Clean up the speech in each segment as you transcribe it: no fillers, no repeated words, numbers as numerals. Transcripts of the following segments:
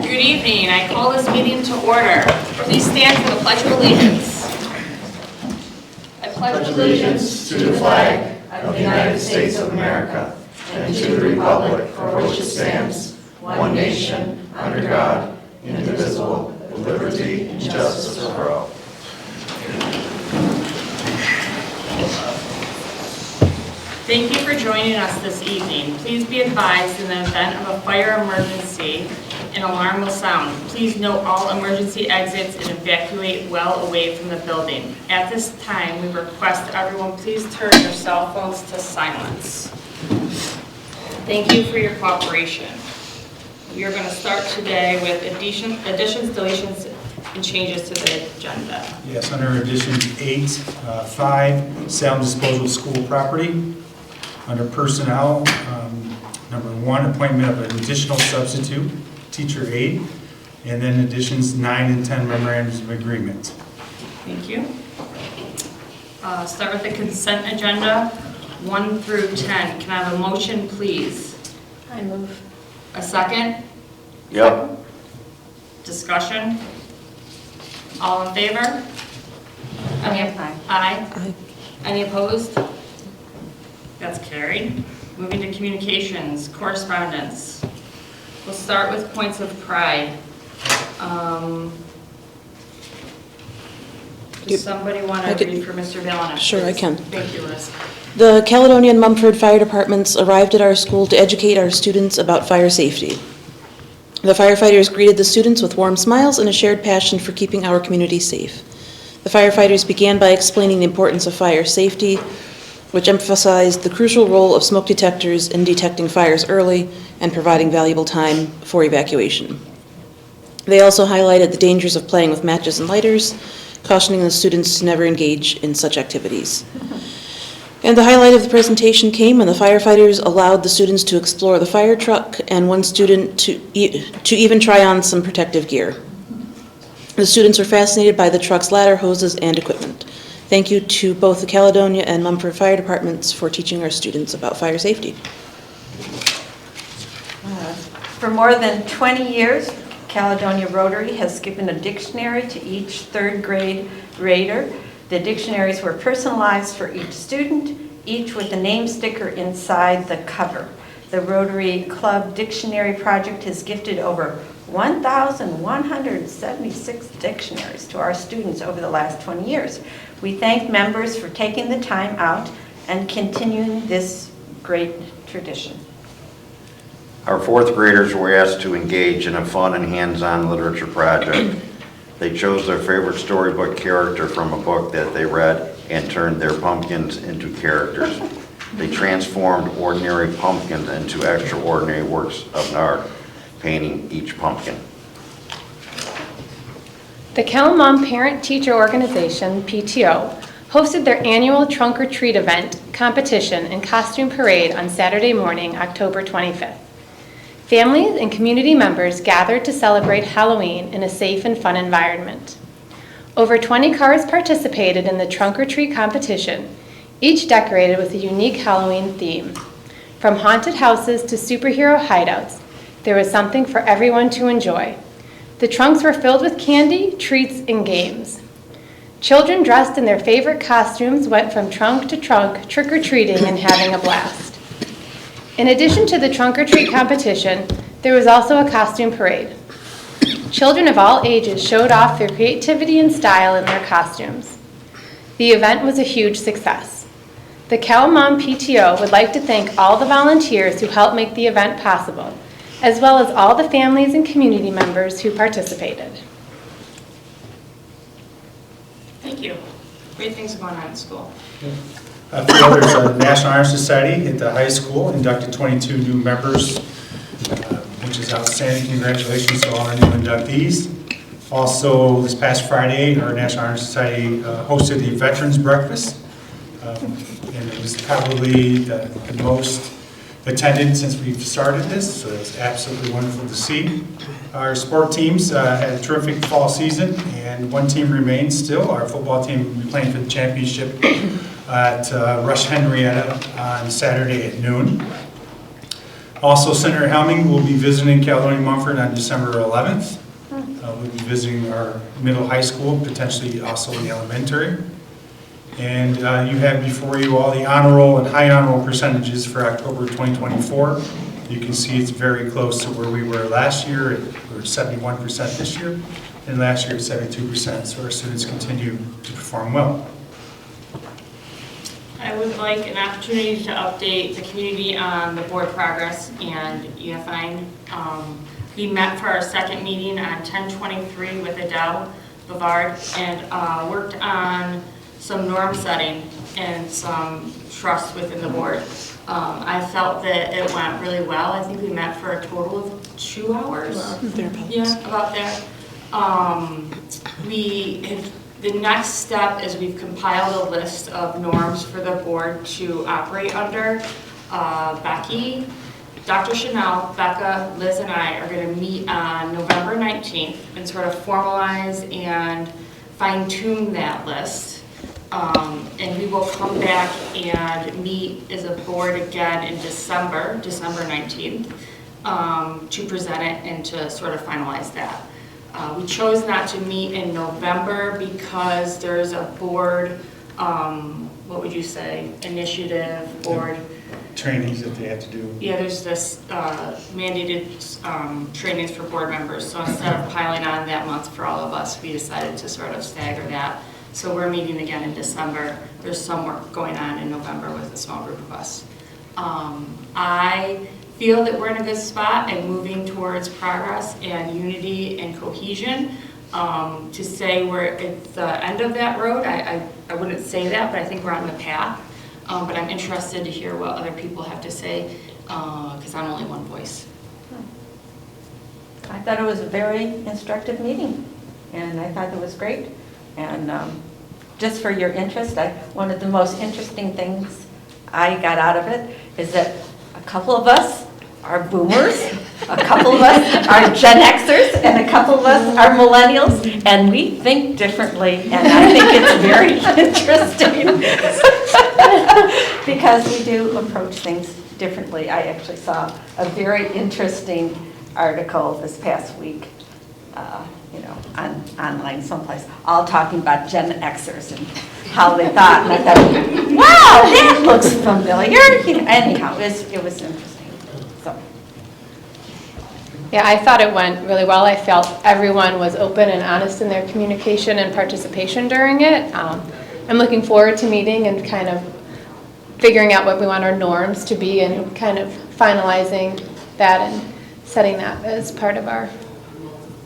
Good evening. I call this meeting to order. Please stand for the Pledge of Allegiance. I pledge allegiance to the flag of the United States of America and to the republic for which it stands, one nation, under God, indivisible, with liberty and justice for all. Thank you for joining us this evening. Please be advised in the event of a fire emergency, an alarm will sound. Please note all emergency exits and evacuate well away from the building. At this time, we request that everyone please turn your cell phones to silence. Thank you for your cooperation. We are going to start today with additions, deletions, and changes to the agenda. Yes, under addition 8.5, sale and disposal of school property. Under personnel, number 1, appointment of an additional substitute teacher aide, and then additions 9 and 10 memorandums of agreement. Thank you. Start with the consent agenda, 1 through 10. Can I have a motion, please? I move. A second? Yep. Discussion? All in favor? Aye. Aye. Any opposed? That's carried. Moving to communications, correspondence. We'll start with points of pride. Does somebody want to read for Mr. Valenis? Sure, I can. Thank you, Liz. The Caledonia and Mumford Fire Departments arrived at our school to educate our students about fire safety. The firefighters greeted the students with warm smiles and a shared passion for keeping our community safe. The firefighters began by explaining the importance of fire safety, which emphasized the crucial role of smoke detectors in detecting fires early and providing valuable time for evacuation. They also highlighted the dangers of playing with matches and lighters, cautioning the students to never engage in such activities. And the highlight of the presentation came when the firefighters allowed the students to explore the fire truck and one student to even try on some protective gear. The students were fascinated by the truck's ladder, hoses, and equipment. Thank you to both the Caledonia and Mumford Fire Departments for teaching our students about fire safety. For more than 20 years, Caledonia Rotary has given a dictionary to each third grade grader. The dictionaries were personalized for each student, each with a name sticker inside the cover. The Rotary Club Dictionary Project has gifted over 1,176 dictionaries to our students over the last 20 years. We thank members for taking the time out and continuing this great tradition. Our fourth graders were asked to engage in a fun and hands-on literature project. They chose their favorite storybook character from a book that they read and turned their pumpkins into characters. They transformed ordinary pumpkins into extraordinary works of art, painting each pumpkin. The Calamon Parent-Teacher Organization, PTO, hosted their annual Trunk or Treat event, competition, and costume parade on Saturday morning, October 25th. Families and community members gathered to celebrate Halloween in a safe and fun environment. Over 20 cars participated in the Trunk or Treat competition, each decorated with a unique Halloween theme. From haunted houses to superhero hideouts, there was something for everyone to enjoy. The trunks were filled with candy, treats, and games. Children dressed in their favorite costumes went from trunk to trunk, trick-or-treating and having a blast. In addition to the trunk or treat competition, there was also a costume parade. Children of all ages showed off their creativity and style in their costumes. The event was a huge success. The Calamon PTO would like to thank all the volunteers who helped make the event possible, as well as all the families and community members who participated. Thank you. Great things going on in school. There's a National Honor Society at the high school, inducted 22 new members, which is outstanding. Congratulations to all our new inductees. Also, this past Friday, our National Honor Society hosted the Veterans Breakfast, and it was probably the most attended since we've started this, so it's absolutely wonderful to see. Our sport teams had a terrific fall season, and one team remains still. Our football team will be playing for the championship at Rush Henrietta on Saturday at noon. Also, Senator Helming will be visiting Caledonia Mumford on December 11th. We'll be visiting our middle high school, potentially also in the elementary. And you have before you all the honor roll and high honor roll percentages for October 2024. You can see it's very close to where we were last year. We were 71% this year, and last year 72%. So our students continue to perform well. I would like an opportunity to update the community on the board progress and unifying. We met for our second meeting on 10/23 with Adele Bavard and worked on some norm setting and some trust within the board. I felt that it went really well. I think we met for a total of 2 hours. Yeah, about there. The next step is we've compiled a list of norms for the board to operate under. Becky, Dr. Chanel, Becca, Liz, and I are going to meet on November 19th and sort of formalize and fine-tune that list. And we will come back and meet as a board again in December 19th, to present it and to sort of finalize that. We chose not to meet in November because there's a board, what would you say, initiative, board. Trainings that they have to do. Yeah, there's this mandated trainings for board members. So instead of piling on that month for all of us, we decided to sort of stagger that. So we're meeting again in December. There's some work going on in November with a small group of us. I feel that we're in a good spot and moving towards progress and unity and cohesion. To say we're at the end of that road, I wouldn't say that, but I think we're on the path. But I'm interested to hear what other people have to say, because I'm only one voice. I thought it was a very instructive meeting, and I thought it was great. And just for your interest, one of the most interesting things I got out of it is that a couple of us are boomers, a couple of us are Gen Xers, and a couple of us are millennials, and we think differently, and I think it's very interesting because we do approach things differently. I actually saw a very interesting article this past week, online someplace, all talking about Gen Xers and how they thought, and I thought, wow, that looks familiar. Anyhow, it was interesting. So. Yeah, I thought it went really well. I felt everyone was open and honest in their communication and participation during it. I'm looking forward to meeting and kind of figuring out what we want our norms to be and kind of finalizing that and setting that as part of our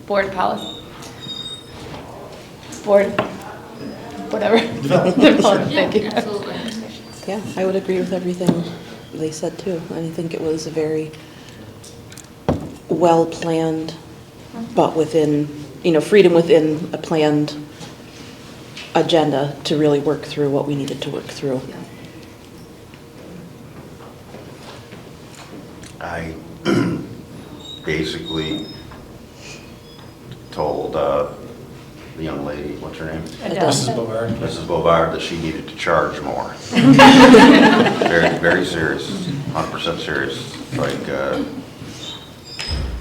board policy. Board, whatever. Development, thank you. Absolutely. Yeah, I would agree with everything they said too. I think it was a very well-planned, but within, freedom within a planned agenda to really work through what we needed to work through. I basically told the young lady, what's her name? Mrs. Bovard. Mrs. Bovard, that she needed to charge more. Very, very serious, 100% serious. Like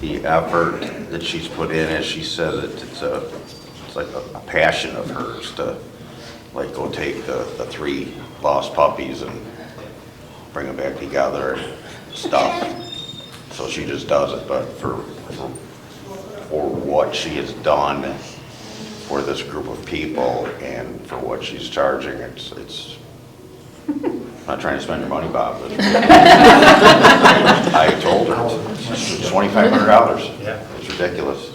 the effort that she's put in, as she says it, it's like a passion of hers to like go take the 3 lost puppies and bring them back together and stuff. So she just does it, but for what she has done for this group of people and for what she's charging, it's I'm not trying to spend your money, Bob, but I told her it's $2,500. Yeah. It's ridiculous.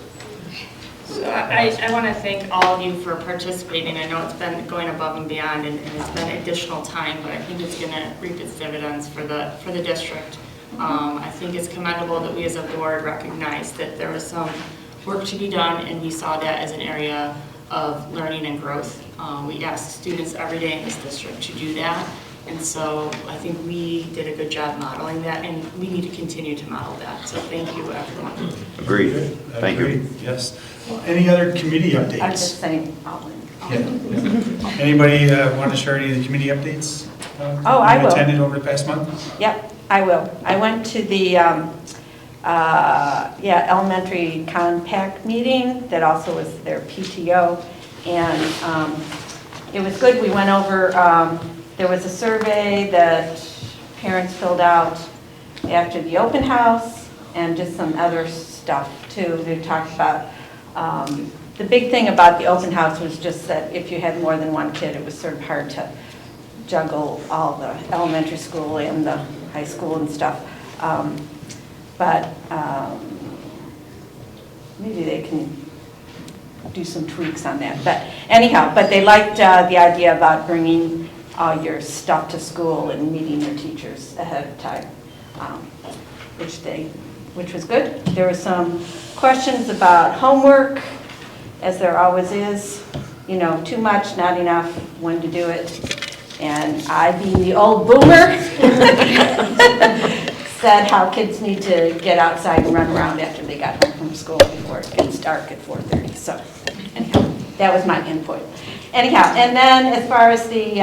So I want to thank all of you for participating. I know it's been going above and beyond, and it's been additional time, but I think it's going to reap its dividends for the district. I think it's commendable that we as a board recognize that there was some work to be done, and we saw that as an area of learning and growth. We ask students every day in this district to do that, and so I think we did a good job modeling that, and we need to continue to model that. So thank you, everyone. Agreed. Thank you. Yes. Any other committee I'm updates? just saying, Yeah. Anybody want to share any of the committee updates? Oh, I will. You attended over the past month? Yep. I will. I went to the elementary compact meeting that also was their PTO, and it was good. We went over, there was a survey that parents filled out after the open house, and just some other stuff too. They talked about, the big thing about the open house was just that if you had more than one kid, it was sort of hard to juggle all the elementary school and the high school and stuff. But maybe they can do some tweaks on that. But anyhow, but they liked the idea about bringing all your stuff to school and meeting your teachers ahead of time, which was good. There were some questions about homework, as there always is. You know, too much, not enough, when to do it. And I, being the old boomer, said how kids need to get outside and run around after they got home from school before it gets dark at 4:30. So anyhow, that was my input. Anyhow, and then as far as the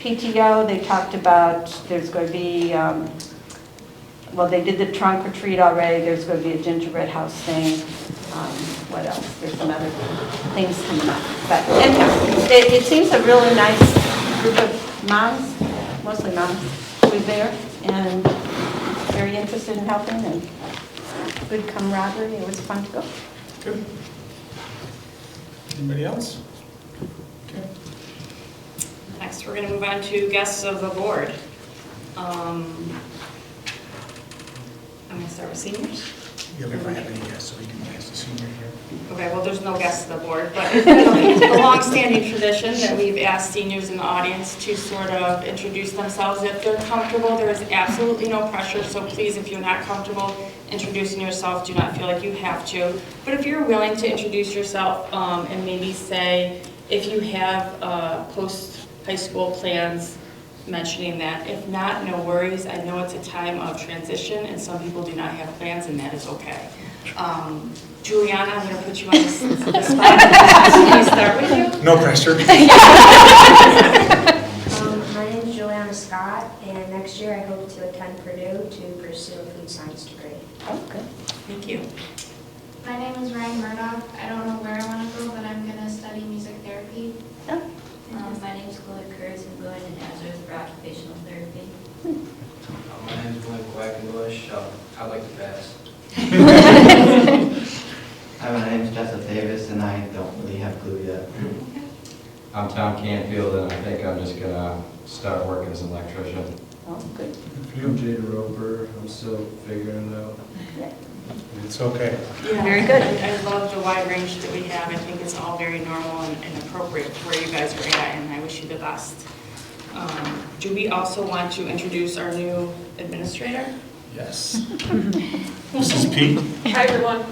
PTO, they talked about there's going to be, well, they did the trunk or treat already. There's going to be a gingerbread house thing. What else? There's some other things coming up. But anyhow, it seems a really nice group of moms, mostly moms, who were there and very interested in helping and good camaraderie. It was fun to go. Good. Anybody else? Okay. Next, we're going to move on to guests of the board. I'm going to start with seniors. Yeah, we might have any guests, so we can ask the senior here. Okay, well, there's no guests of the board, but it's been a long-standing tradition that we've asked seniors in the audience to sort of introduce themselves if they're comfortable. There is absolutely no pressure, so please, if you're not comfortable introducing yourself, do not feel like you have to. But if you're willing to introduce yourself and maybe say if you have post-high school plans, mentioning that. If not, no worries. I know it's a time of transition and some people do not have plans, and that is okay. Juliana, I'm going to put you on the spot. Can we start with you? No pressure. My name is Juliana Scott, and next year I hope to attend Purdue to pursue a food science degree. Oh, good. Thank you. My name is Ryan Murdoch. I don't know where I want to go, but I'm going to study music therapy. Oh. My name is Chloe Kurtz. I'm going to Nazareth for occupational therapy. My name is Glenn Quackenbush. I'd like to pass. Hi, my name is Joseph Davis, and I don't really have a clue yet. I'm Tom Canfield, and I think I'm just going to start working as an electrician. Oh, good. I'm Jay Roper. I'm still figuring it out. It's okay. Yeah, Very good. I love the wide range that we have. I think it's all very normal and appropriate where you guys are at, and I wish you the best. Do we also want to introduce our new administrator? Yes. This is Pete. Hi, everyone.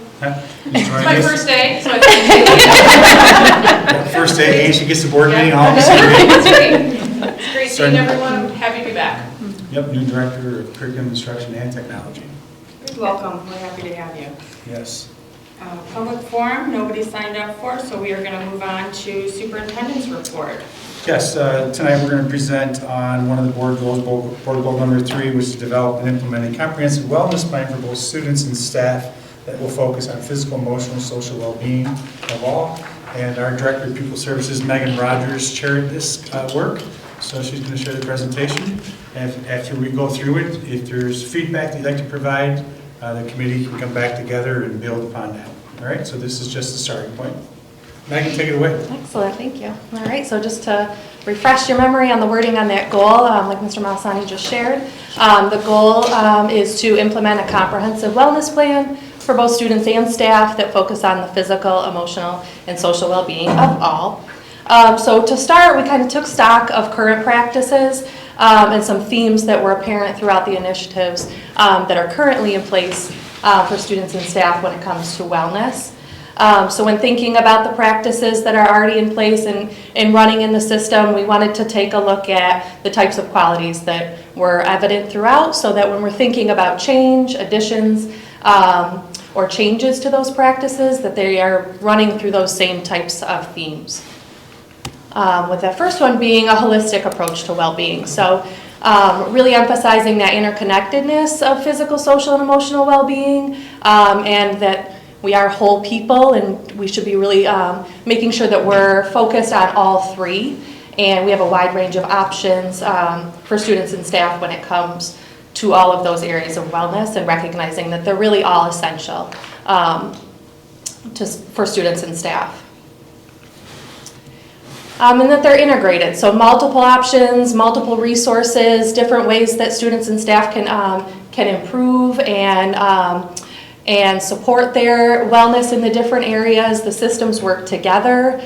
It's It's my first day, so I think First day, and she gets the board meeting all. it's great. It's great seeing everyone. I'm happy to be back. Yep, new director of curriculum instruction and technology. Welcome. We're happy to have you. Yes. Public forum, nobody signed up for, so we are going to move on to superintendent's report. Yes, tonight we're going to present on one of the board goals, board goal number 3, which is to develop and implement a comprehensive wellness plan for both students and staff that will focus on physical, emotional, social well-being of all. And our Director of Pupil Services, Megan Rogers, chaired this work, so she's going to share the presentation. And after we go through it, if there's feedback that you'd like to provide, the committee can come back together and build upon that. All right, so this is just the starting point. Megan, take it away. Excellent, thank you. All right, so just to refresh your memory on the wording on that goal, like Mr. Malsani just shared, the goal is to implement a comprehensive wellness plan for both students and staff that focus on the physical, emotional, and social well-being of all. So to start, we kind of took stock of current practices and some themes that were apparent throughout the initiatives that are currently in place for students and staff when it comes to wellness. So when thinking about the practices that are already in place and running in the system, we wanted to take a look at the types of qualities that were evident throughout so that when we're thinking about change, additions, or changes to those practices, that they are running through those same types of themes. With that first one being a holistic approach to well-being. So really emphasizing that interconnectedness of physical, social, and emotional well-being, and that we are whole people, and we should be really making sure that we're focused on all three, and we have a wide range of options for students and staff when it comes to all of those areas of wellness, and recognizing that they're really all essential for students and staff. And that they're integrated, so multiple options, multiple resources, different ways that students and staff can improve and support their wellness in the different areas. The systems work together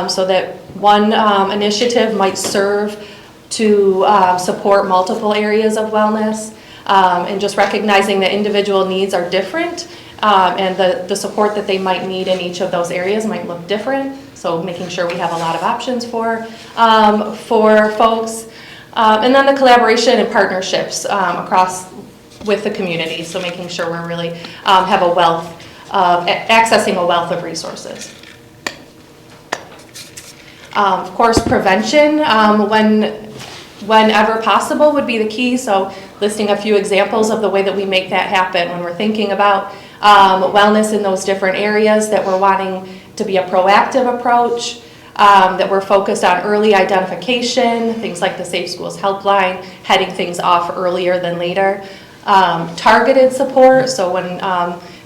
so that one initiative might serve to support multiple areas of wellness, and just recognizing that individual needs are different, and the support that they might need in each of those areas might look different. So making sure we have a lot of options for folks. And then the collaboration and partnerships across with the community. So making sure we're really have a wealth of, accessing a wealth of resources. Of course, prevention, whenever possible, would be the key. So listing a few examples of the way that we make that happen when we're thinking about wellness in those different areas, that we're wanting to be a proactive approach, that we're focused on early identification, things like the Safe Schools Helpline, heading things off earlier than later. Targeted support, so when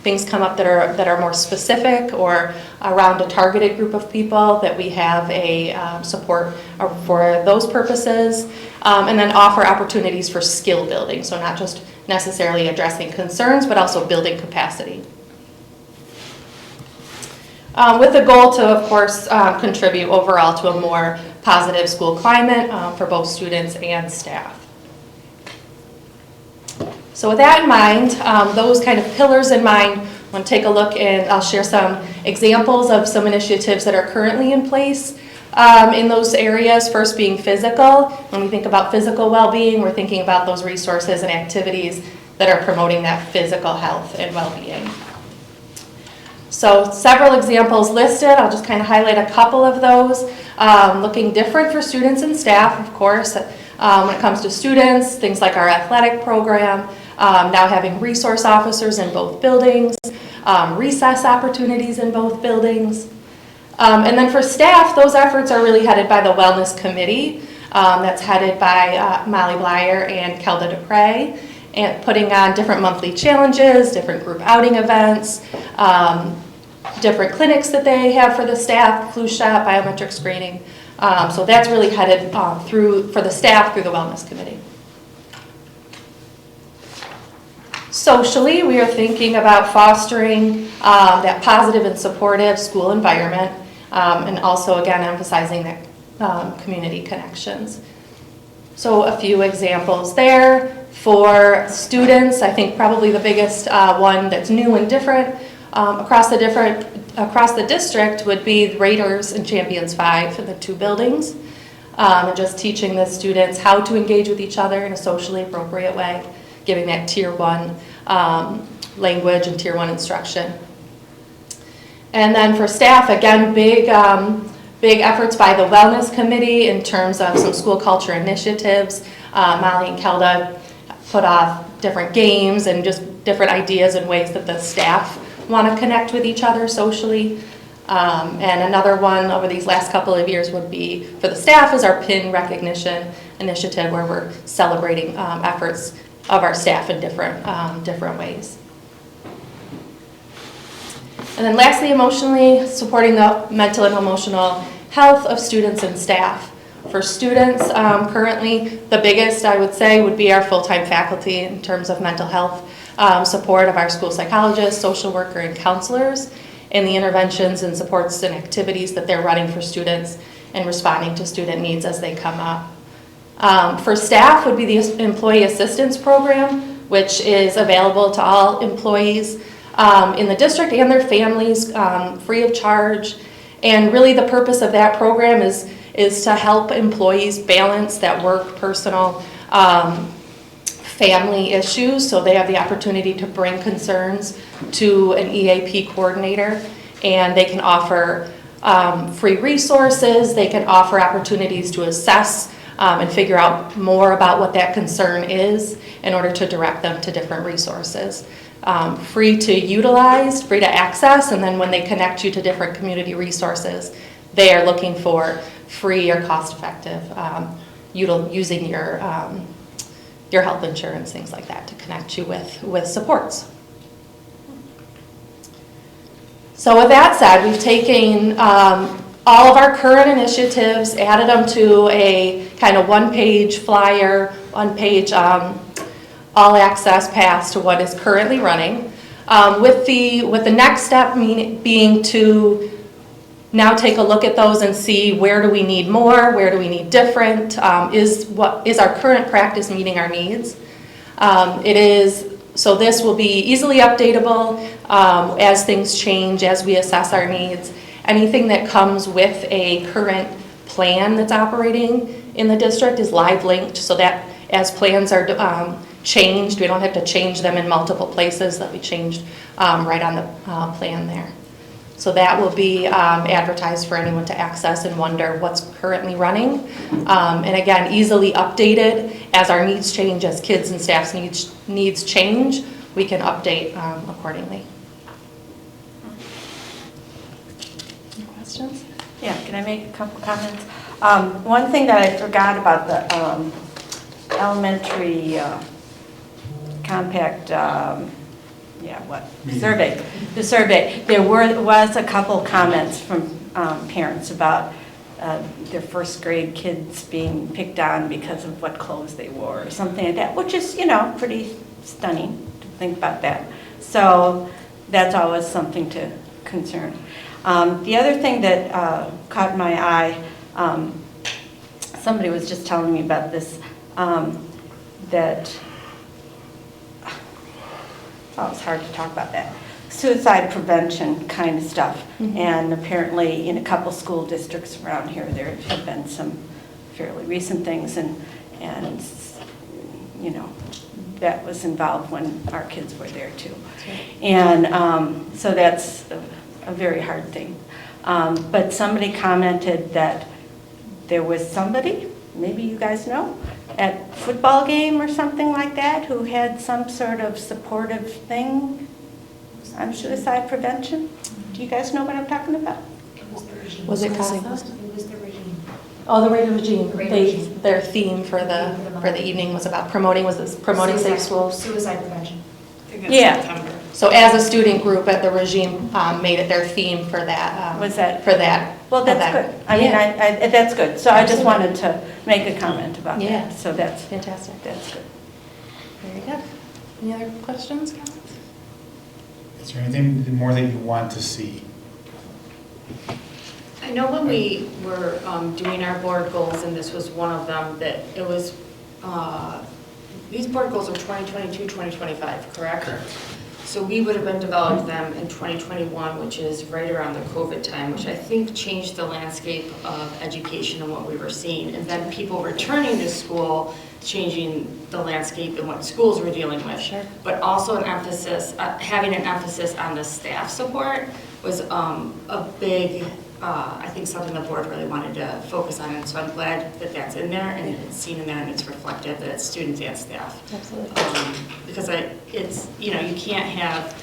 things come up that are more specific or around a targeted group of people, that we have a support for those purposes, and then offer opportunities for skill building, so not just necessarily addressing concerns, but also building capacity. With the goal to, of course, contribute overall to a more positive school climate for both students and staff. So with that in mind, those kind of pillars in mind, I want to take a look and I'll share some examples of some initiatives that are currently in place in those areas. First being physical. When we think about physical well-being, we're thinking about those resources and activities that are promoting that physical health and well-being. So several examples listed. I'll just kind of highlight a couple of those. Looking different for students and staff, of course. When it comes to students, things like our athletic program, now having resource officers in both buildings, recess opportunities in both buildings. And then for staff, those efforts are really headed by the Wellness Committee. That's headed by Molly Blyer and Kelda Dupre, and putting on different monthly challenges, different group outing events, different clinics that they have for the staff, flu shot, biometric screening. So that's really headed for the staff through the Wellness Committee. Socially, we are thinking about fostering that positive and supportive school environment, and also again emphasizing that community connections. So a few examples there. For students, I think probably the biggest one that's new and different across the district would be Raiders and Champions 5 in the two buildings, and just teaching the students how to engage with each other in a socially appropriate way, giving that Tier 1 language and Tier 1 instruction. And then for staff, again, big efforts by the Wellness Committee in terms of some school culture initiatives. Molly and Kelda put off different games and just different ideas and ways that the staff want to connect with each other socially. And another one over these last couple of years would be, for the staff, is our PIN recognition initiative, where we're celebrating efforts of our staff in different ways. And then lastly, emotionally, supporting the mental and emotional health of students and staff. For students, currently, the biggest, I would say, would be our full-time faculty in terms of mental health support of our school psychologists, social worker, and counselors, and the interventions and supports and activities that they're running for students and responding to student needs as they come up. For staff would be the Employee Assistance Program, which is available to all employees in the district and their families, free of charge. And really the purpose of that program is to help employees balance that work, personal, family issues, so they have the opportunity to bring concerns to an EAP coordinator, and they can offer free resources, they can offer opportunities to assess and figure out more about what that concern is in order to direct them to different resources. Free to utilize, free to access, and then when they connect you to different community resources, they are looking for free or cost-effective using your health insurance, things like that, to connect you with supports. So with that said, we've taken all of our current initiatives, added them to a kind of one-page flyer, one-page all-access pass to what is currently running, with the next step being to now take a look at those and see where do we need more, where do we need different, is our current practice meeting our needs. So this will be easily updatable as things change, as we assess our needs. Anything that comes with a current plan that's operating in the district is live linked, so that as plans are changed, we don't have to change them in multiple places, that we changed right on the plan there. So that will be advertised for anyone to access and wonder what's currently running. And again, easily updated as our needs change, as kids and staff's needs change, we can update accordingly. Any questions? Yeah, can I make a couple comments? One thing that I forgot about the elementary compact, survey. The survey. There was a couple comments from parents about their first grade kids being picked on because of what clothes they wore or something like that, which is, pretty stunning to think about that. So that's always something to concern. The other thing that caught my eye, somebody was just telling me about this, it's hard to talk about that. Suicide prevention kind of stuff. Mm-hmm. And apparently in a couple school districts around here, there have been some fairly recent things, and that was involved when our kids were there too. And so that's a very hard thing. But somebody commented that there was somebody, maybe you guys know, at football game or something like that, who had some sort of supportive thing on suicide prevention. Do you guys know what I'm talking about? Was it CASA? It was the regime. Oh, the Raider Regime. Their theme for the evening was about promoting safe schools. Suicide prevention. Yeah. September. So as a student group at the Regime, made it their theme for that. Was that? For that. Well, that's good. I mean, that's good. So I just wanted to make a comment about Yeah. that. So that's Fantastic. That's good. Very good. Any other questions, comments? Is there anything more that you want to see? I know when we were doing our board goals, and this was one of them, that it was, these board goals are 2022, 2025, correct? Correct. So we would have been developing them in 2021, which is right around the COVID time, which I think changed the landscape of education and what we were seeing. And then people returning to school, changing the landscape and what schools were dealing with. Sure. But also an emphasis, having an emphasis on the staff support was a big, I think something the board really wanted to focus on. And so I'm glad that that's in there and it's seen in there and it's reflective that it's students and staff. Absolutely. Because it's, you can't have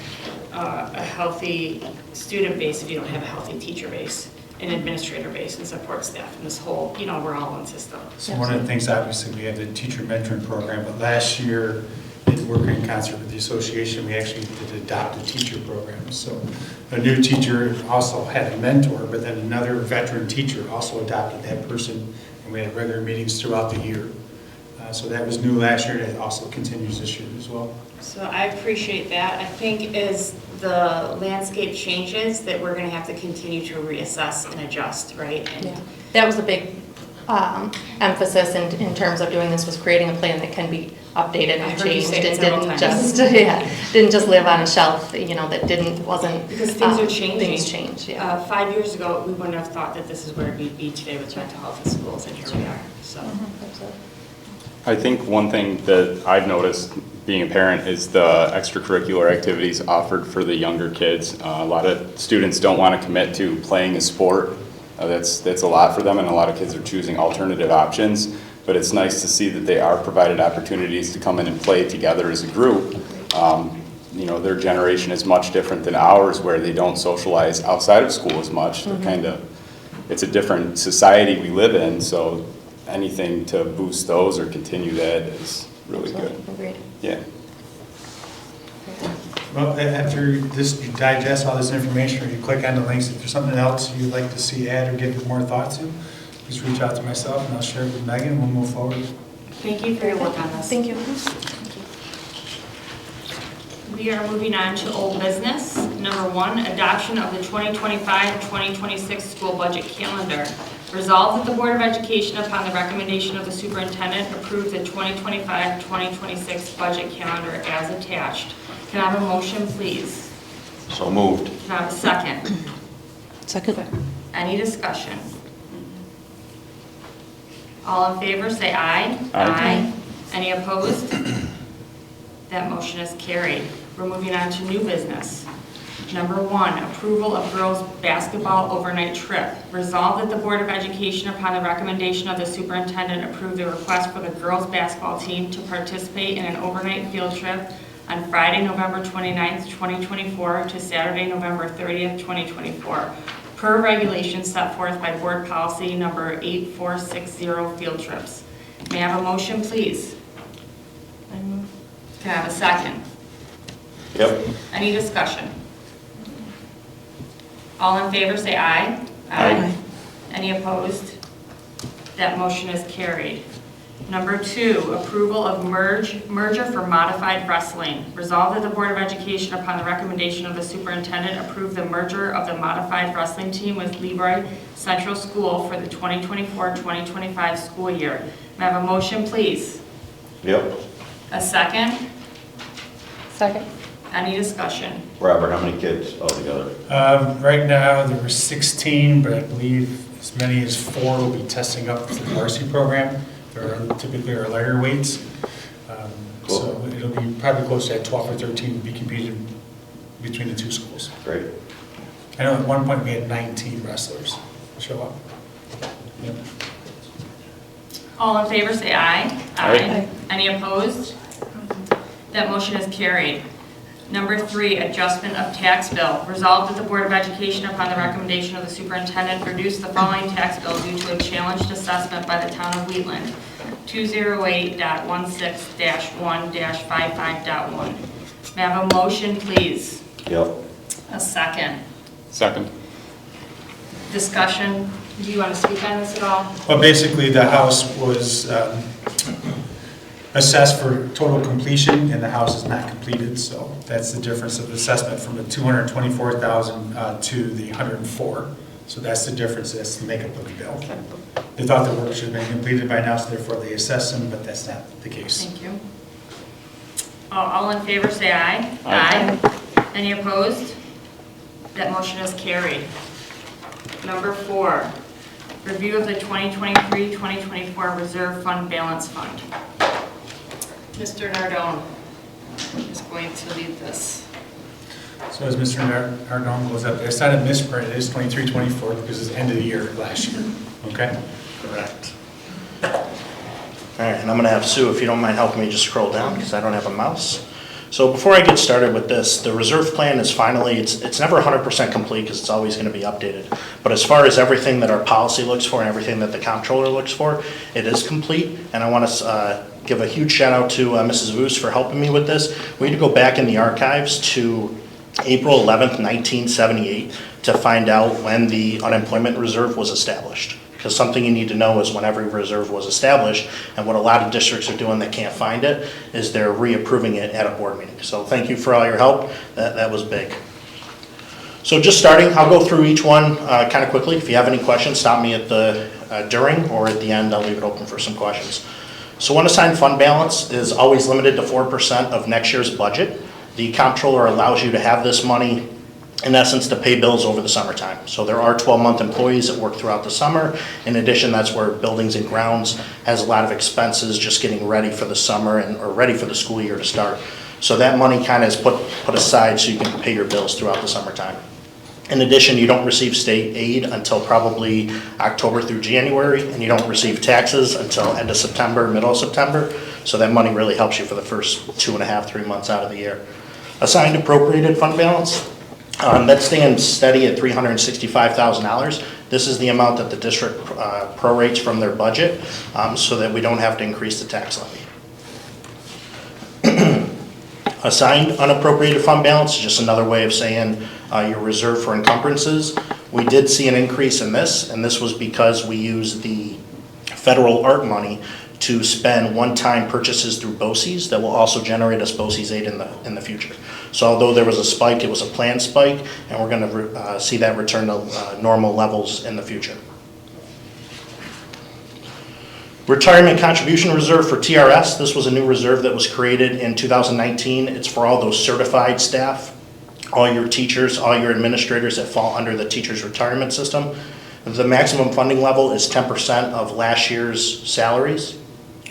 a healthy student base if you don't have a healthy teacher base and administrator base and support staff and this whole, we're all one system. So one of the things, obviously, we have the teacher mentoring program, but last year, working in concert with the association, we actually did adopt a teacher program. So a new teacher also had a mentor, but then another veteran teacher also adopted that person, and we had regular meetings throughout the year. So that was new last year, and it also continues this year as well. So I appreciate that. I think as the landscape changes, that we're going to have to continue to reassess and adjust, right? Yeah. That was a big emphasis in terms of doing this, was creating a plan that can be updated and changed and didn't just live on a shelf, that wasn't. Because things are changing. Things change, yeah. 5 years ago, we wouldn't have thought that this is where we'd be today with mental health in schools, and here we are, so. Absolutely. I think one thing that I've noticed being a parent is the extracurricular activities offered for the younger kids. A lot of students don't want to commit to playing a sport. That's a lot for them, and a lot of kids are choosing alternative options. but it's nice to see that they are provided opportunities to come in and play together as a group. You know, their generation is much different than ours, where they don't socialize outside of school as much. They're kind of, it's a different society we live in, so anything to boost those or continue that is really good. Agreed. Yeah. Well, after this, you digest all this information, or you click on the links, if there's something else you'd like to see add or give more thought to, just reach out to myself and I'll share it with Megan and we'll move forward. Thank you for your work on this. Thank you. We are moving on to old business. Number 1, adoption of the 2025-2026 school budget calendar. Resolved that the Board of Education, upon the recommendation of the superintendent, approve the 2025-2026 budget calendar as attached. Can I have a motion, please? So moved. Can I have a second? Second. Any discussion? All in favor, say aye. Aye. Any opposed? That motion is carried. We're moving on to new business. Number 1, approval of girls' basketball overnight trip. Resolved that the Board of Education, upon the recommendation of the superintendent, approve the request for the girls' basketball team to participate in an overnight field trip on Friday, November 29th, 2024 to Saturday, November 30th, 2024, per regulations set forth by Board Policy Number 8460, field trips. May I have a motion, please? Can I have a second? Yep. Any discussion? All in favor, say aye. Aye. Any opposed? That motion is carried. Number 2, approval of merger for modified wrestling. Resolved that the Board of Education, upon the recommendation of the superintendent, approve the merger of the modified wrestling team with Leroy Central School for the 2024-2025 school year. May I have a motion, please? Yep. A second? Second. Any discussion? Robert, how many kids altogether? Right now, there were 16, but I believe as many as 4 will be testing up for the varsity program. There are typically are lighter weights. Cool. So it'll be probably close to 12 or 13 to be competed between the two schools. Great. I know at one point we had 19 wrestlers show up. Yep. All in favor, say aye. Aye. Any opposed? That motion is carried. Number 3, adjustment of tax bill. Resolved that the Board of Education, upon the recommendation of the superintendent, reduce the following tax bill due to a challenged assessment by the town of Wheatland, 208.16-1-55.1. May I have a motion, please? Yep. A second. Second. Discussion. Do you want to speak on this at all? Well, basically, the house was assessed for total completion, and the house is not completed, so that's the difference of assessment from the 224,000 to the 104. So that's the difference, that's the makeup of the bill. They thought the work should have been completed by now, so therefore they assessed them, but that's not the case. Thank you. All in favor, say aye. Aye. Any opposed? That motion is carried. Number 4, review of the 2023-2024 Reserve Fund Balance Fund. Mr. Nardone is going to lead this. So as Mr. Nardone goes up, it's not a misprint, it is 23-24 because it's the end of the year last year, okay? Correct. All right, and I'm gonna have Sue, if you don't mind helping me just scroll down because I don't have a mouse. So before I get started with this, the reserve plan is finally, it's never 100% complete because it's always gonna be updated. But as far as everything that our policy looks for and everything that the comptroller looks for, it is complete. And I wanna give a huge shout out to Mrs. Voos for helping me with this. We need to go back in the archives to April 11th, 1978 to find out when the unemployment reserve was established. Because something you need to know is when every reserve was established, and what a lot of districts are doing that can't find it is they're reapproving it at a board meeting. So thank you for all your help, that was big. So just starting, I'll go through each one kind of quickly. If you have any questions, stop me at the during or at the end, I'll leave it open for some questions. So unassigned fund balance is always limited to 4% of next year's budget. The comptroller allows you to have this money, in essence, to pay bills over the summertime. So there are 12-month employees that work throughout the summer. In addition, that's where buildings and grounds has a lot of expenses just getting ready for the summer or ready for the school year to start. So that money kind of is put aside so you can pay your bills throughout the summertime. In addition, you don't receive state aid until probably October through January, and you don't receive taxes until end of September, middle of September. So that money really helps you for the first 2.5, 3 months out of the year. Assigned appropriated fund balance, that stands steady at $365,000. This is the amount that the district prorates from their budget, so that we don't have to increase the tax levy. Assigned unappropriated fund balance is just another way of saying your reserve for encumbrances. We did see an increase in this, and this was because we used the federal art money to spend one-time purchases through BOCES that will also generate us BOCES aid in the future. So although there was a spike, it was a planned spike, and we're going to see that return to normal levels in the future. Retirement contribution reserve for TRS. This was a new reserve that was created in 2019. It's for all those certified staff, all your teachers, all your administrators that fall under the teacher's retirement system. The maximum funding level is 10% of last year's salaries.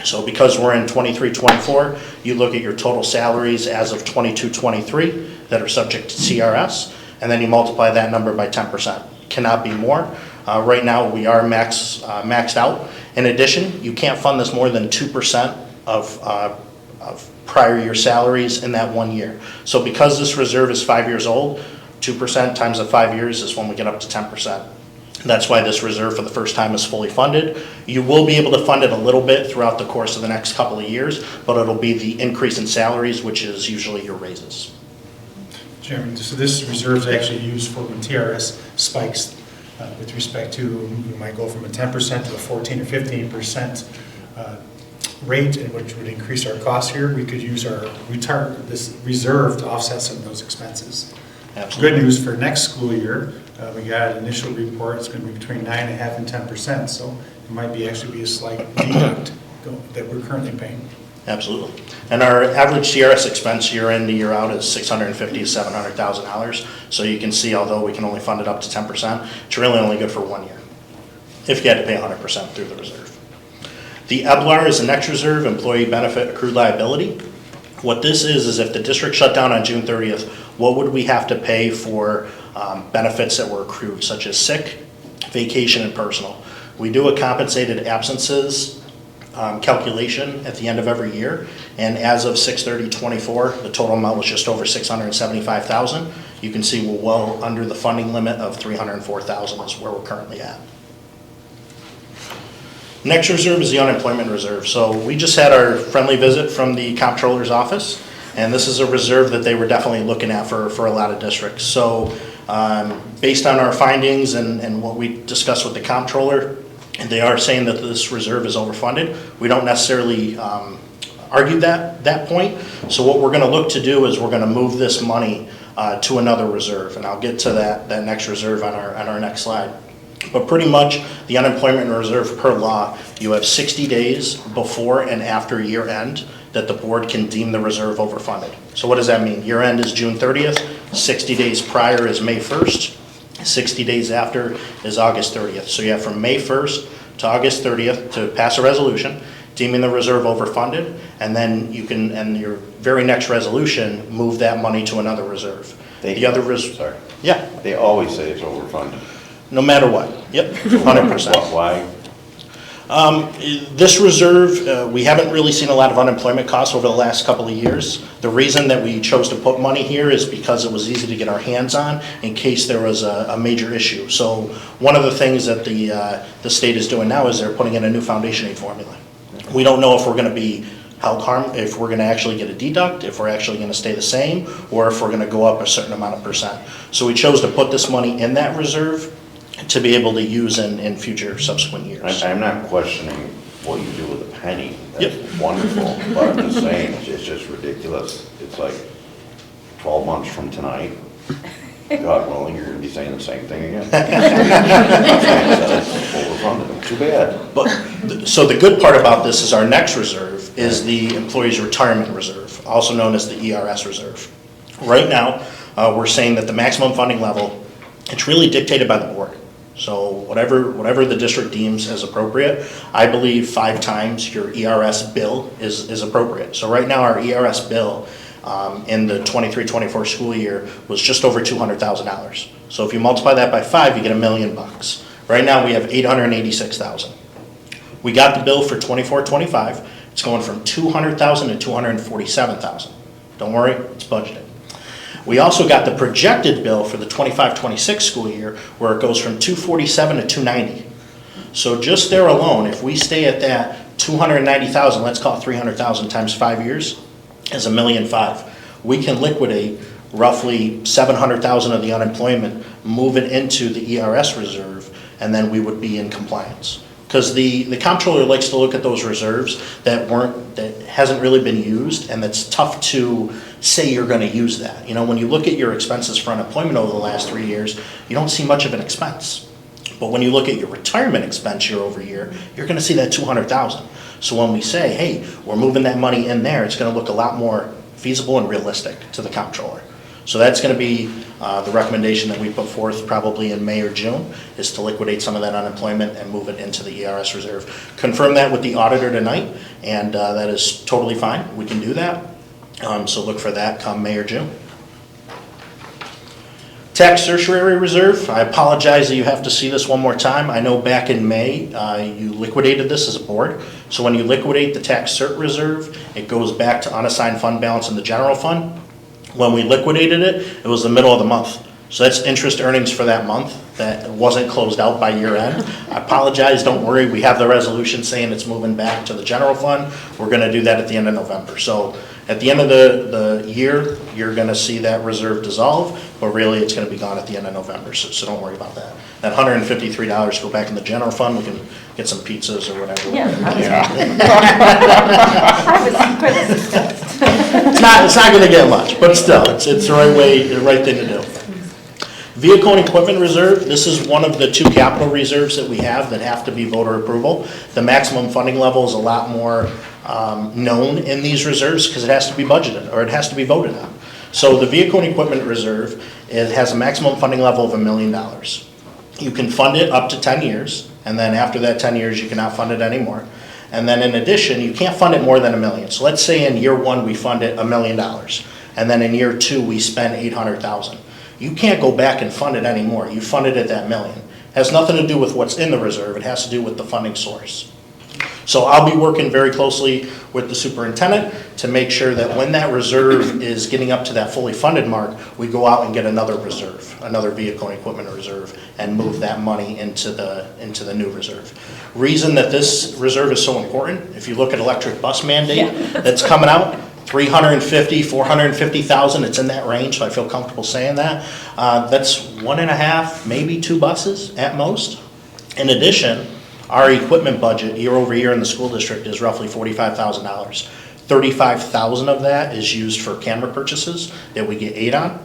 So because we're in 23-24, you look at your total salaries as of 22-23 that are subject to TRS, and then you multiply that number by 10%. Cannot be more. Right now, we are maxed out. In addition, you can't fund this more than 2% of prior year salaries in that 1 year. So because this reserve is 5 years old, 2% times the 5 years is when we get up to 10%. That's why this reserve for the first time is fully funded. You will be able to fund it a little bit throughout the course of the next couple of years, but it'll be the increase in salaries, which is usually your raises. Chairman, so this reserve is actually used for when TRS spikes with respect to, you might go from a 10% to a 14 or 15% rate, which would increase our costs here. We could use this reserve to offset some of those expenses. Absolutely. Good news for next school year, we got an initial report, it's going to be between 9.5% and 10%, so it might actually be a slight deduct that we're currently paying. Absolutely. And our average TRS expense year in to year out is $650,000 to $700,000. So you can see, although we can only fund it up to 10%, it's really only good for 1 year, if you had to pay 100% through the reserve. The EBLAR is the next reserve, employee benefit accrued liability. What this is if the district shut down on June 30th, what would we have to pay for benefits that were accrued, such as sick, vacation, and personal? We do a compensated absences calculation at the end of every year, and as of 6/30/24, the total amount was just over $675,000. You can see we're well under the funding limit of $304,000 is where we're currently at. Next reserve is the unemployment reserve. So we just had our friendly visit from the comptroller's office, and this is a reserve that they were definitely looking at for a lot of districts. So based on our findings and what we discussed with the comptroller, they are saying that this reserve is overfunded. We don't necessarily argue that point. So what we're going to look to do is we're going to move this money to another reserve, and I'll get to that next reserve on our next slide. But pretty much the unemployment reserve per law, you have 60 days before and after year end that the board can deem the reserve overfunded. So what does that mean? Year end is June 30th, 60 days prior is May 1st, 60 days after is August 30th. So you have from May 1st to August 30th to pass a resolution deeming the reserve overfunded, and then you can, in your very next resolution, move that money to another reserve. Sorry. Yeah. They always say it's overfunded. No matter what. Yep, 100%. Why? This reserve, we haven't really seen a lot of unemployment costs over the last couple of years. The reason that we chose to put money here is because it was easy to get our hands on in case there was a major issue. So one of the things that the state is doing now is they're putting in a new foundation aid formula. We don't know if we're going to be held harm, if we're going to actually get a deduct, if we're actually going to stay the same, or if we're going to go up a certain amount of percent. So we chose to put this money in that reserve to be able to use in future subsequent years. I'm not questioning what you do with a penny. That's wonderful. But I'm just saying, it's just ridiculous. It's like 12 months from tonight, God willing, you're going to be saying the same thing again. Overfunded. Too bad. But so the good part about this is our next reserve is the Employees Retirement Reserve, also known as the ERS reserve. Right now, we're saying that the maximum funding level, it's really dictated by the board. So whatever the district deems as appropriate, I believe 5 times your ERS bill is appropriate. So right now our ERS bill in the 23-24 school year was just over $200,000. So if you multiply that by 5, you get $1 million. Right now, we have $886,000. We got the bill for 24-25. It's going from $200,000 to $247,000. Don't worry, it's budgeted. We also got the projected bill for the 25-26 school year, where it goes from $247,000 to $290,000. So just there alone, if we stay at that $290,000, let's call it $300,000 times 5 years, is $1.5 million. We can liquidate roughly $700,000 of the unemployment, move it into the ERS reserve, and then we would be in compliance. Because the comptroller likes to look at those reserves that hasn't really been used, and that's tough to say you're going to use that. You know, when you look at your expenses for unemployment over the last 3 years, you don't see much of an expense. But when you look at your retirement expense year over year, you're going to see that $200,000. So when we say, hey, we're moving that money in there, it's going to look a lot more feasible and realistic to the comptroller. So that's going to be the recommendation that we put forth probably in May or June, is to liquidate some of that unemployment and move it into the ERS reserve. Confirm that with the auditor tonight, and that is totally fine. We can do that. So look for that come May or June. Tax certiorari reserve, I apologize that you have to see this one more time. I know back in May, you liquidated this as a board. So when you liquidate the tax cert reserve, it goes back to unassigned fund balance in the general fund. When we liquidated it, it was the middle of the month. So that's interest earnings for that month that wasn't closed out by year end. I apologize, don't worry, we have the resolution saying it's moving back to the general fund. We're gonna do that at the end of November. So at the end of the year, you're gonna see that reserve dissolve, but really it's gonna be gone at the end of November, so don't worry about that. That $153 go back in the general fund, we can get some pizzas or whatever. It's not gonna get much, but still, it's the right thing to do. Vehicle and equipment reserve, this is one of the 2 capital reserves that we have that have to be voter approval. The maximum funding level is a lot more known in these reserves because it has to be budgeted, or it has to be voted on. So the vehicle and equipment reserve, it has a maximum funding level of $1 million. You can fund it up to 10 years, and then after that 10 years, you cannot fund it anymore. And then in addition, you can't fund it more than $1 million. So let's say in year 1, we fund it $1 million, and then in year 2, we spend $800,000. You can't go back and fund it anymore. You funded it that $1 million. It has nothing to do with what's in the reserve. It has to do with the funding source. So I'll be working very closely with the superintendent to make sure that when that reserve is getting up to that fully funded mark, we go out and get another reserve, another vehicle and equipment reserve, and move that money into the new reserve. Reason that this reserve is so important, if you look at electric bus mandate that's coming out, 350, 450,000, it's in that range, so I feel comfortable saying that. That's 1.5, maybe 2 buses at most. In addition, our equipment budget year over year in the school district is roughly $45,000. $35,000 of that is used for camera purchases that we get aid on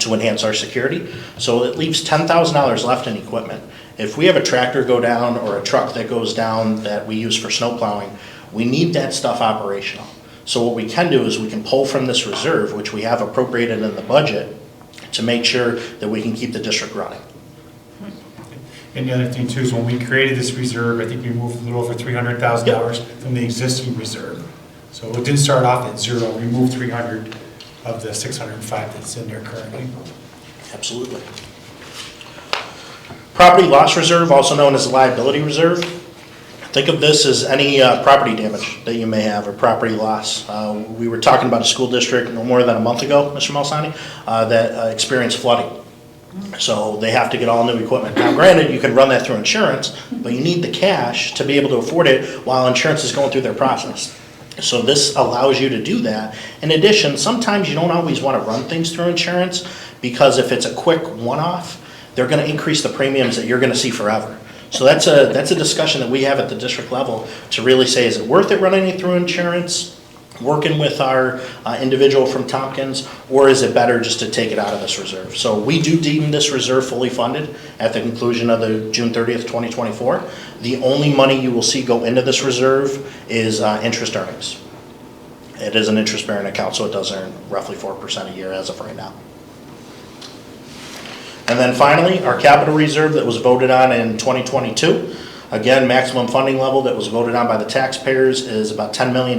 to enhance our security. So it leaves $10,000 left in equipment. If we have a tractor go down or a truck that goes down that we use for snow plowing, we need that stuff operational. So what we can do is we can pull from this reserve, which we have appropriated in the budget, to make sure that we can keep the district running. And the other thing too is when we created this reserve, I think we moved a little over $300,000 from the existing reserve. So it didn't start off at 0. We moved 300 of the 605 that's in there currently. Absolutely. Property loss reserve, also known as liability reserve. Think of this as any property damage that you may have or property loss. We were talking about a school district no more than a month ago, Mr. Malsani, that experienced flooding. So they have to get all new equipment. Now granted, you can run that through insurance, but you need the cash to be able to afford it while insurance is going through their process. So this allows you to do that. In addition, sometimes you don't always want to run things through insurance because if it's a quick one-off, they're going to increase the premiums that you're going to see forever. So that's a discussion that we have at the district level to really say, is it worth it running it through insurance, working with our individual from Tompkins, or is it better just to take it out of this reserve? So we do deem this reserve fully funded at the conclusion of the June 30th, 2024. The only money you will see go into this reserve is interest earnings. It is an interest-bearing account, so it does earn roughly 4% a year as of right now. And then finally, our capital reserve that was voted on in 2022. Again, maximum funding level that was voted on by the taxpayers is about $10 million.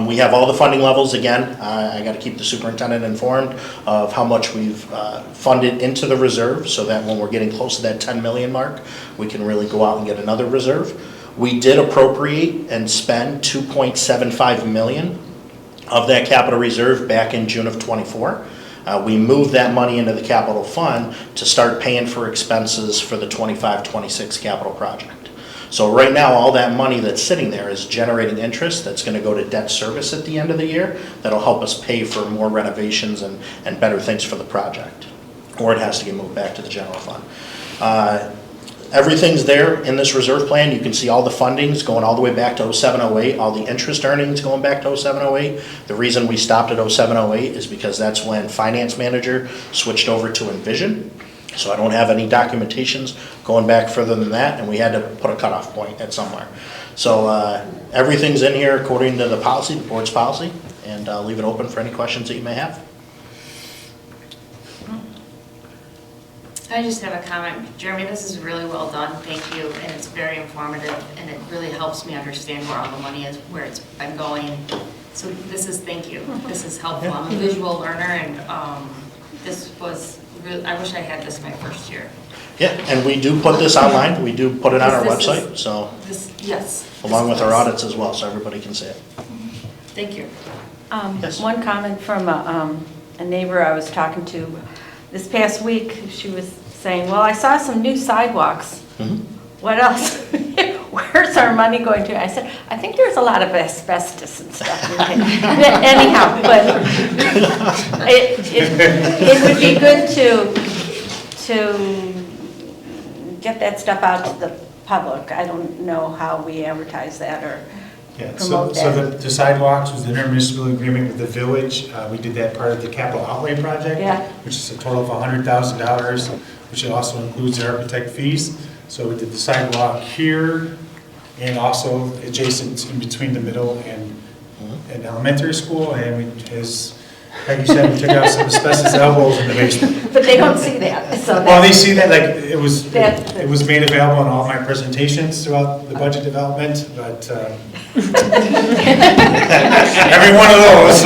We have all the funding levels again. I got to keep the superintendent informed of how much we've funded into the reserve so that when we're getting close to that 10 million mark, we can really go out and get another reserve. We did appropriate and spend 2.75 million of that capital reserve back in June of '24. We moved that money into the capital fund to start paying for expenses for the 25-26 capital project. So right now, all that money that's sitting there is generating interest that's going to go to debt service at the end of the year. That'll help us pay for more renovations and better things for the project. Or it has to get moved back to the general fund. Everything's there in this reserve plan. You can see all the fundings going all the way back to 07-08, all the interest earnings going back to 07-08. The reason we stopped at 07-08 is because that's when finance manager switched over to Envision. So I don't have any documentations going back further than that, and we had to put a cutoff point at somewhere. So everything's in here according to the policy, the board's policy, and I'll leave it open for any questions that you may have. I just have a comment. Jeremy, this is really well done. Thank you. And it's very informative, and it really helps me understand where all the money is, where it's been going. So thank you. This is helpful. I'm a visual learner, and this was really, I wish I had this my first year. Yeah, and we do put this online. We do put it on our website, so. Yes. Along with our audits as well, so everybody can see it. Thank you. Yes. One comment from a neighbor I was talking to this past week. She was saying, well, I saw some new sidewalks. What else? Where's our money going to? I said, I think there's a lot of asbestos and stuff in there. Anyhow, but it would be good to get that stuff out to the public. I don't know how we advertise that or promote that. So the sidewalks was the intermunicipal agreement with the village. We did that part of the capital outlay project, which is a total of $100,000, which also includes the architect fees. So we did the sidewalk here and also adjacent in between the middle and elementary school. And we, as Peggy said, we took out some asbestos elbows in the basement. But they don't see that. So well, they see that, like, it was made available in all my presentations throughout the budget development, but every one of those.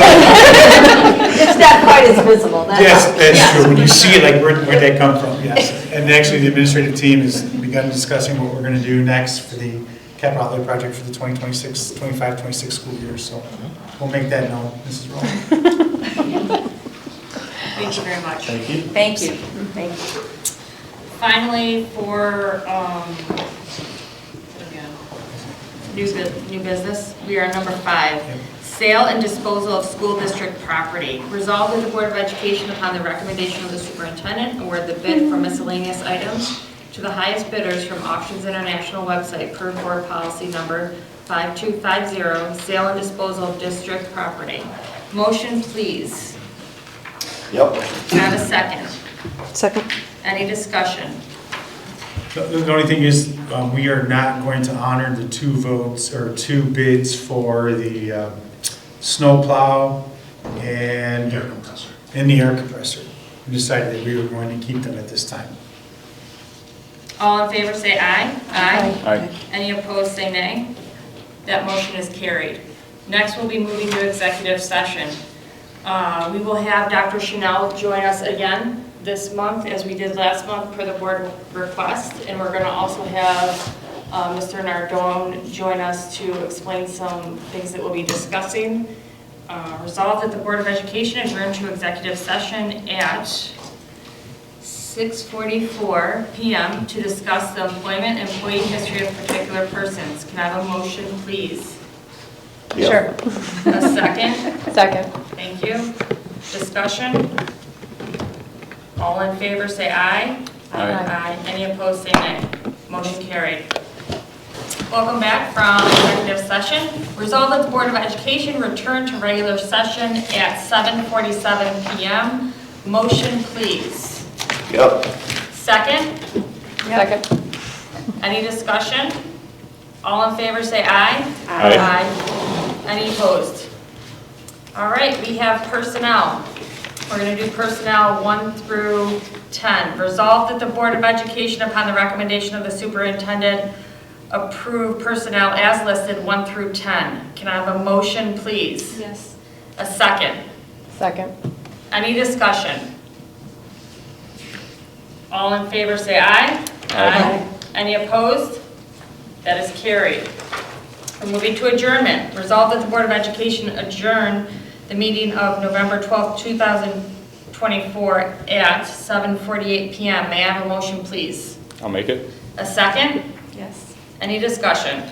It's not quite as visible. Yes, that's true. When you see it, like, where'd that come from? Yes. And actually, the administrative team has begun discussing what we're going to do next for the capital outlay project for the 25-26 school year. So we'll make that known, Mrs. Rowland. Thank you very much. Thank you. Thank you. Thank you. Finally, for new business, we are number 5. Sale and disposal of school district property. Resolved that the Board of Education, upon the recommendation of the superintendent, award the bid for miscellaneous items to the highest bidders from Auctions International website per board policy number 5250, sale and disposal of district property. Motion, please. Yep. Can I have a second? Second. Any discussion? The only thing is, we are not going to honor the 2 votes or 2 bids for the snow plow and the air compressor. We decided that we were going to keep them at this time. All in favor say aye. Aye. Aye. Any opposed say nay. That motion is carried. Next, we'll be moving to executive session. We will have Dr. Chanel join us again this month, as we did last month per the board request, and we're going to also have Mr. Nardone join us to explain some things that we'll be discussing. Resolved that the Board of Education adjourn to executive session at 6:44 p.m. to discuss the employment and employee history of particular persons. Can I have a motion, please? Yep. Sure. A second? Second. Thank you. Discussion? All in favor say aye. Aye. Any opposed say nay. Motion carried. Welcome back from executive session. Resolved that the Board of Education return to regular session at 7:47 p.m. Motion, please. Yep. Second? Second. Any discussion? All in favor say aye. Aye. Any opposed? All right, we have personnel. We're going to do personnel 1 through 10. Resolved that the Board of Education, upon the recommendation of the superintendent, approve personnel as listed 1 through 10. Can I have a motion, please? Yes. A second. Second. Any discussion? All in favor say aye. Aye. Any opposed? That is carried. We're moving to adjournment. Resolved that the Board of Education adjourn the meeting of November 12th, 2024 at 7:48 PM. May I have a motion, please? I'll make it. A second? Yes. Any discussion?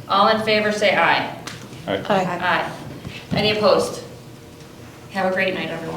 All in favor say aye. All right. Aye. Aye. Any opposed? Have a great night, everyone.